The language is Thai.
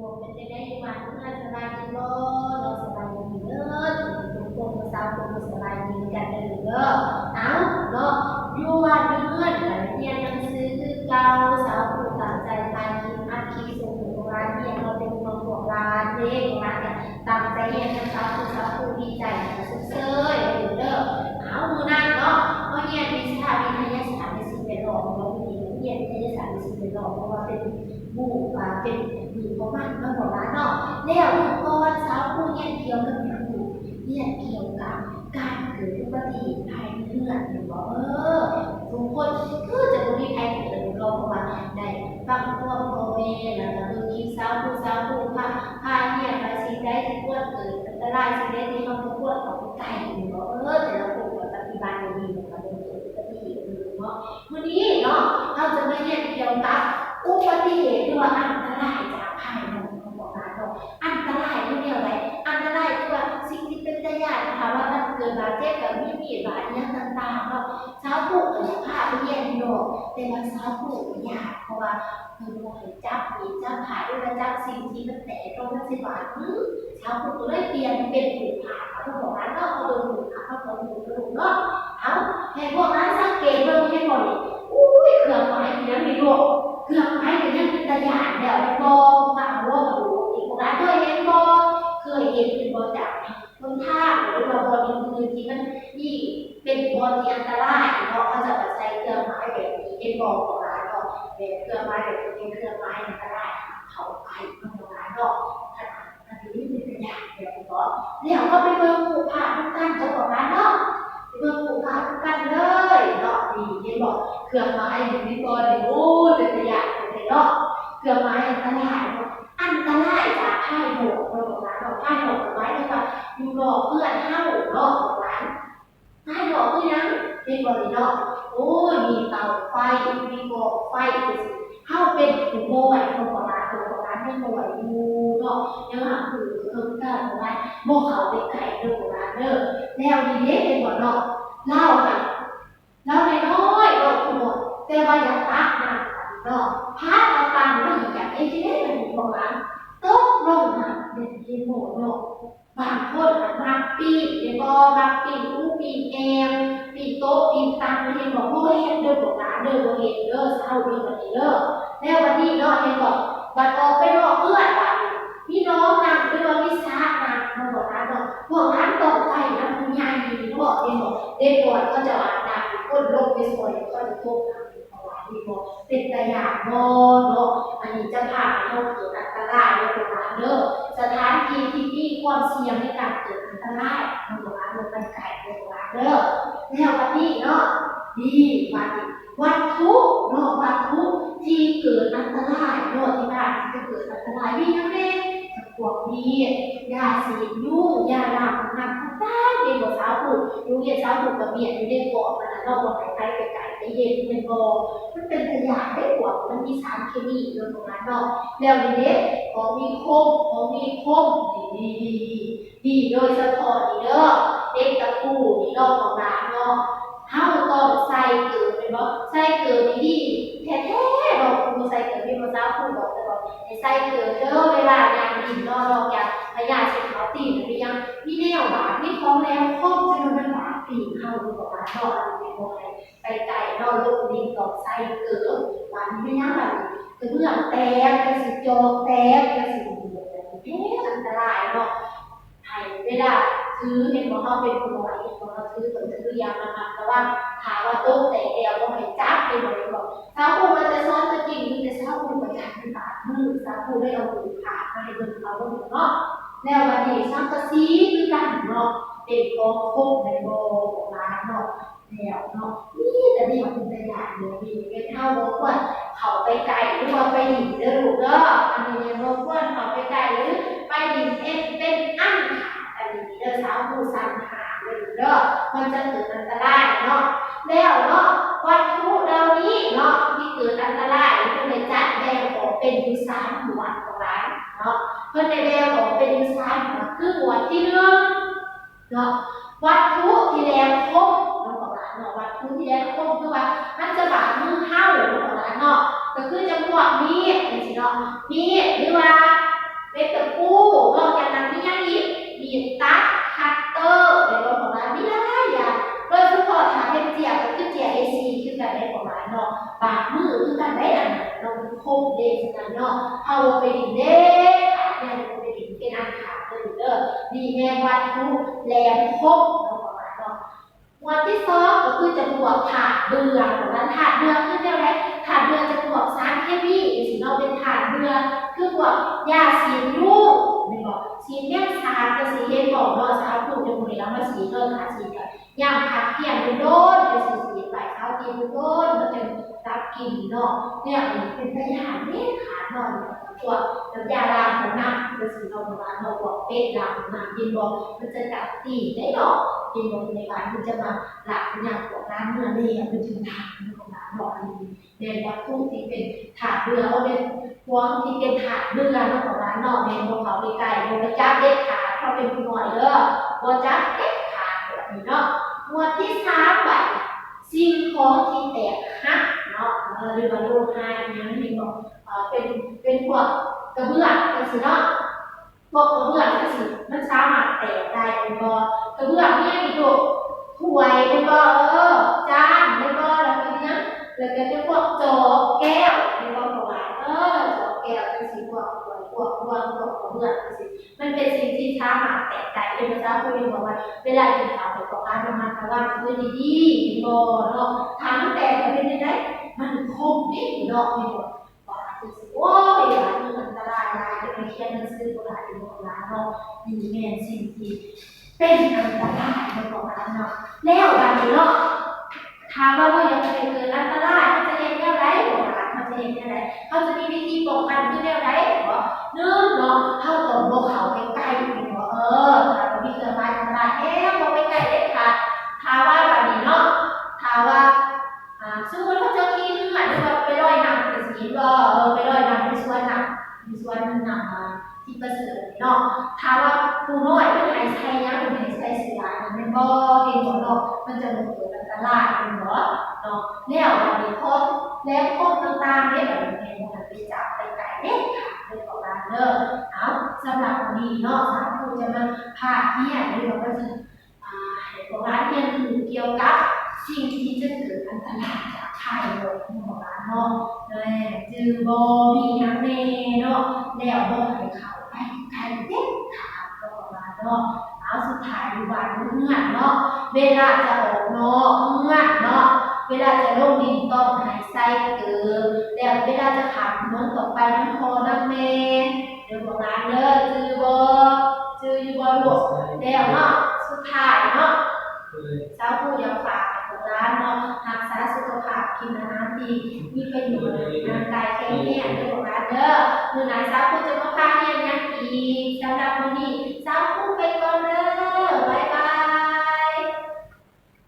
วกเป็นได้วันเพื่อนสบายดีบ่เราสบายดีเด้อทุกคนมาสาวคนมาสบายดีกันเด้อเอาเนาะอยู่วันเพื่อนกันเรียนหนังสือคือเก่าสาวผู้ตั้งใจไปอัดคลิปส่งถึงร้านเรียนเราเป็นคนบอกร้านเด็กร้านเนี่ยตั้งใจเรียนสาวผู้ดีใจสุดเซ้ยเด้อเอามือนั่งเนาะเพราะเรียนวิชาวิทยาศาสตร์ในสิ่งแวดล้อมเราเรียนวิทยาศาสตร์ในสิ่งแวดล้อมเพราะว่าเป็นบุคคลเป็นมีประมาณมาบอกร้านเนาะแล้วก่อนสาวผู้เรียนเกี่ยวกับอย่างอื่นเรียนเกี่ยวกับการเกิดอุบัติเหตุภายในเรือนหรือว่าทุกคนคือจะรู้ที่ใครเกิดเราประมาณได้ฟังพวกโมเมแล้วก็ดูคลิปสาวผู้พาเรียนมาสิ่งใดที่ควรเกิดอันตรายสิ่งใดที่เราควรเอาไปไกลหรือว่าแต่เราควรปฏิบัติดีนะคะโดยเกิดอุบัติเหตุหรือว่าวันนี้เนาะเราจะมาเรียนเกี่ยวกับอุบัติเหตุหรือว่าอันตรายจากภายนอกของบอกร้านเนาะอันตรายคืออะไรอันตรายคือว่าสิ่งที่เป็นตัวอย่างนะคะว่ามันเกิดบาดเจ็บกับมีดบาดเจ็บต่างๆเนาะสาวผู้พาไปเรียนเนาะแต่ว่าสาวผู้ยากเพราะว่าคือว่าจับมีจับผ่าด้วยจับสิ่งที่มันแตกตรงนั้นสิบาทสาวผู้เลยเปลี่ยนเป็นผูกผ่าเขาบอกร้านเนาะเขาโดนผูกผ่าเขาโดนผูกกระดูกเนาะเอาเห็นพวกนั้นสังเกตเบิ่งให้หมดอุ้ยเครื่องไม้ยังมีลูกเครื่องไม้เป็นยังเป็นตะยานเดี๋ยวบอมาว่ามาดูอีกพวกนั้นเคยเห็นบอเคยเห็นเป็นบอจากคนท่าหรือว่าบอลอื่นที่มันยิ่งเป็นบอลที่อันตรายเนาะเขาจะใช้เครื่องไม้แบบนี้เป็นบอลของร้านเนาะเป็นเครื่องไม้แบบนี้เป็นเครื่องไม้อันตรายเขาไปของร้านเนาะอันนี้เป็นตัวอย่างเดี๋ยวก็แล้วก็ไปเบิ่งผูกผ้าทุกท่านเจ้าของร้านเนาะไปเบิ่งผูกผ้าทุกท่านเลยเนาะดีเห็นบอกเครื่องไม้อย่างนี้ก็เลยโอ้เป็นตัวอย่างเลยเนาะเครื่องไม้อันตรายอันตรายจากไพ่หกเราบอกร้านเราไพ่หกไม้ที่ว่าอยู่รอเพื่อนห้าหกรอบของร้านไพ่หกเพื่อนยังเป็นบริโภคโอ้ยมีเตาไฟมีกองไฟเข้าเป็นหัวโบยของร้านให้โบยดูเนาะยังหาคือเพิ่มกันของร้านโบเขาไปไก่เด้อของร้านเด้อแล้วดีเด็กเป็นบ่เนาะเล่าแบบเล่าน้อยๆเราคุณหมดแต่ว่าอย่าพักนะเนาะพักเอาตังค์มาอีกอย่างไอ้ที่ได้เป็นของร้านโต๊ะลงนะเด็กกินหมดเนาะบางคนมาปีเดี๋ยวก็มาปีผู้ปีแอมปีโต๊ะปีตังเห็นบอกพวกเห็นเด้อของร้านเด้อเห็นเด้อเศร้าเด้อวันนี้เด้อแล้ววันนี้เนาะเห็นบอกบัดออกไปรอเพื่อนบ้านพี่น้องนำไปรอวิชานะมาบอกร้านเนาะบอกร้านตกใจนะคุณยายดีบอกเห็นบอกเด็กก่อนก็จะอาบน้ำก้นลงไปสวยก็จะโทษน้ำของร้านดีบอกเป็นตะยานบ่เนาะอันนี้จะพาไปเราเกิดอันตรายในโรงงานเด้อสถานที่ที่มีความเสี่ยงในการเกิดอันตรายในโรงงานโรงงานไก่ในโรงงานเด้อแล้ววันนี้เนาะดีวัตถุเนาะวัตถุที่เกิดอันตรายเนาะที่บ้านจะเกิดอันตรายมีทั้งนี้พวกนี้ยาสียุ่งยาดำน้ำตาลเป็นบ่อเช้าผูกยุ่งเย็นเช้าผูกกระเบียดอยู่ในบ่อมันเราบ่อไก่ไก่ไปเย็นเป็นบ่อมันเป็นขยะได้กว่ามันมีสารเคมีอยู่ตรงนั้นเนาะแล้วเด็กของมีคมดีโดยเฉพาะนี่เด้อเด็กตะปูนี่เนาะของร้านเนาะเฮาต้องใส่เกลือเป็นบ่ใส่เกลือดีแท้ๆบ่คุณใส่เกลือพี่บ่ทราบผู้บอกแต่ว่าให้ใส่เกลือเด้อเวลายามดินเนาะเราอยากพยาสิเขาตีนหรือยังมีแนวบาดมีของแล้วครบจะมันบาดตีนเฮาดูบ่ว่าเนาะอันนี้บ่ให้ไปไกลเนาะลงดินต้องใส่เกลือวันนี้ยังแบบคือเมื่อแตกก็สิโจกแตกก็สิอันตรายเนาะให้เวลาซื้อเห็นว่าเขาเป็นคนไหวเห็นว่าเขาซื้อคนซื้อยามาแต่ว่าถามว่าตุ๊กแต่เดียวก็ไม่จับเป็นอะไรบอกสาวผู้มันจะซ้อนจะจริงหรือจะสาวผู้ประหยัดที่บาทมือสาวผู้ได้เอาหูขาดมาให้เบิ่งเขาก็ถูกเนาะแล้ววันนี้ซักกะซีคือกันเนาะเป็นโคกในโบของร้านเนาะแล้วเนาะนี่แต่เดี๋ยวเป็นตัวอย่างเดี๋ยวมีเป็นเท่าบางคนเขาไปไกลหรือว่าไปหนีเด้อลูกเด้ออันนี้บางคนเขาไปไกลหรือไปหนีเป็นอันอันนี้เด้อสาวผู้สันหาเด้อมันจะเกิดอันตรายเนาะแล้วเนาะวัตถุเหล่านี้เนาะที่เกิดอันตรายเพื่อในจัดแบ่งออกเป็นอยู่3หมวดของร้านเนาะเพื่อในแบ่งออกเป็นอยู่3หมวดคือหมวดที่1เนาะวัตถุที่แรงคมของร้านเนาะวัตถุที่แรงคมคือว่ามันจะบาดมือเข้าของร้านเนาะก็คือจะพวกมีดนี่สิเนาะมีดหรือว่า เม็ดตะปูนอกจากนั้นมีอย่างอีกมีตัดคัตเตอร์ในของร้านมีหลายอย่างโดยเฉพาะถ้าเป็นเจียก็คือเจียเอซีคือการได้ของร้านเนาะปากมือคือการได้อันนั้นเราคงเด็กนั้นเนาะเอาไปดินเด็กเนี่ยไปดินเป็นอันขาดเลยเด้อดีแม่วัดทุกแหลมคมเนาะของร้านเนาะวันที่สองก็คือจะบวกถาดเรือของร้านถาดเรือคือเท่าไรถาดเรือจะบวกสารเคมีสิเราเป็นถาดเรือคือบวกยาสีลูกไม่บอกสีเลี้ยงสารกับสีเลี้ยงบอกเราสารผูกจะบุรีแล้วมาสีเลิศหาสีกันยามผักเพียนเป็นโดนเป็นสีใบเท้าตีเป็นโดนมันจะรับกินเนาะเนี่ยเป็นพยานเนี่ยขาดนอนตัวน้ำยาล้างของน้ำเป็นสีเราประมาณเราบอกเป็ดล้างน้ำยินบอกมันจะกัดตีได้หรอกยินบอกในบ้านมันจะมาหลักอย่างของน้ำเนื้อเลี้ยงเป็นถึงทางของน้ำบอกดีในวัตถุที่เป็นถาดเรือเขาเป็นพวงที่เป็นถาดเรือเนาะของร้านเนาะในพวกเขาไปไกลโดนจับเด็ดขาดเขาเป็นผู้หน่อยเด้อโดนจับเด็ดขาดแบบนี้เนาะหมวดที่สามไปสิ่งของที่แตกหักเนาะหรือว่าโลหะอย่างนี้บอกเป็นพวกกระเบื้องกันสิเนาะพวกกระเบื้องกันสิมันสามารถแตกได้เป็นบ่กระเบื้องเนี่ยมีตัวถ้วยเป็นบ่จานเป็นบ่แล้วก็เนี้ยแล้วก็จะพวกโจกแก้วเป็นบ่ของหลายโจกแก้วเป็นสิพวกกระเบื้องกันสิมันเป็นสิ่งที่สามารถแตกได้เป็นภาษาพูดบอกว่าเวลากินข้าวไปกับการประมาณว่าคือดีๆเป็นบ่เนาะถามแต่เป็นยังไงมันคมนี่เนาะไม่บอกโอ้ยหลายมันอันตรายหลายจะไปเขียนหนังสือโบราณโบราณเนาะมีแม่สิ่งที่เป็นอันตรายในโบราณเนาะแล้ววันนี้เนาะถามว่ายังจะเกิดอันตรายมันจะเห็นแนวไหนโบราณมันจะเห็นแนวไหนเขาจะมีวิธีป้องกันคือแนวไหนเหรอเนื่องเนาะเขาต้องบอกเขาใกล้ๆอยู่เนาะถ้าเรามีเครื่องไม้อันตรายบอกไปใกล้เด็ดขาดถามว่าวันนี้เนาะถามว่าสมมติเขาจะกินหรือว่าไปลอยน้ำเป็นสีก็ไปลอยน้ำในสวนน้ำที่ประเสริฐเนาะถ้าว่าผู้น้อยเป็นไห้ใช้ยังเป็นไห้ใช้เสียมันก็เห็นบ่เนาะมันจะเกิดอันตรายเป็นบ่เนาะแล้ววันนี้พอแล้วพวกต่างๆเนี่ยแบบนี้มันไปจับไปไก่เนี่ยค่ะเป็นของร้านเด้อเอาสำหรับวันนี้เนาะสามครูจะมาพาเนี่ยในเราก็จะของร้านเนี่ยคือเกี่ยวกับสิ่งที่จะเกิดอันตรายจากภายนอกของร้านเนาะจือบอมีอย่างแน่เนาะแล้วบอให้เขาไปไกลเด็ดขาดก็ของร้านเนาะเอาสุดท้ายอยู่บ้านเมื่อเนาะเวลาจะออกเนาะเมื่อเนาะเวลาจะลงดินต้องหายใจเกินแล้วเวลาจะขับเมืองต่อไปน้ำคอน้ำเมเดี๋ยวของร้านเลยจืออยู่บอลูกแล้วเนาะสุดท้ายเนาะเจ้าผู้ยังฝากกับร้านเนาะรักษาสุขภาพกินอาหารดีมีประโยชน์ร่างกายแข็งแรงเรื่องของร้านเด้อมือไหนเจ้าผู้จะมาพาเรียนยัง